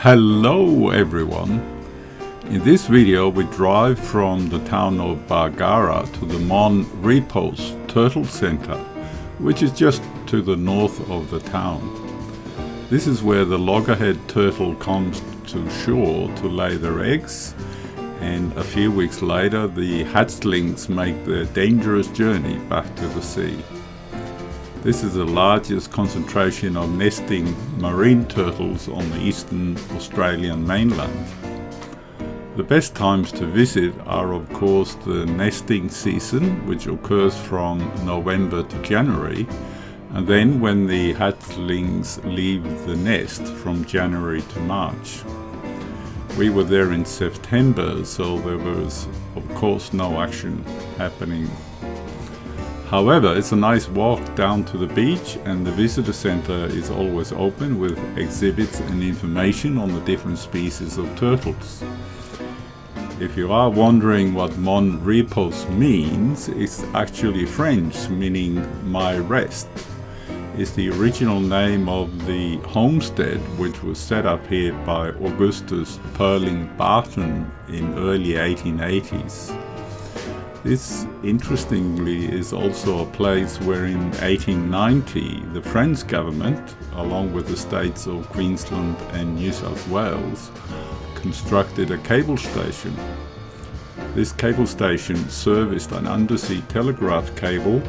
Hello everyone! In this video we drive from the town of Bargara to the Mon Repos Turtle Centre, which is just to the north of the town. This is where the loggerhead turtle comes to shore to lay their eggs, and a few weeks later the hatchlings make their dangerous journey back to the sea. This is the largest concentration of nesting marine turtles on the eastern Australian mainland. The best times to visit are of course the nesting season, which occurs from November to January, and then when the hatchlings leave the nest from January to March. We were there in September, so there was of course no action happening. However, it's a nice walk down to the beach, and the visitor centre is always open with exhibits and information on the different species of turtles. If you are wondering what Mon Repos means, it's actually French, meaning my rest. It's the original name of the homestead which was set up here by Augustus Perling Barton in early 1880s. This, interestingly, is also a place where in 1890 the French government, along with the states of Queensland and New South Wales, constructed a cable station. This cable station serviced an undersea telegraph cable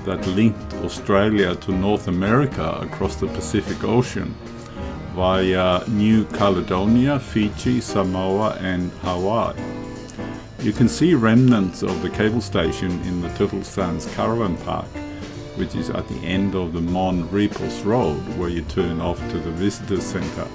that linked Australia to North America across the Pacific Ocean via New Caledonia, Fiji, Samoa and Hawaii. You can see remnants of the cable station in the Turtle Sands Caravan Park, which is at the end of the Mon Repos Road, where you turn off to the visitor centre.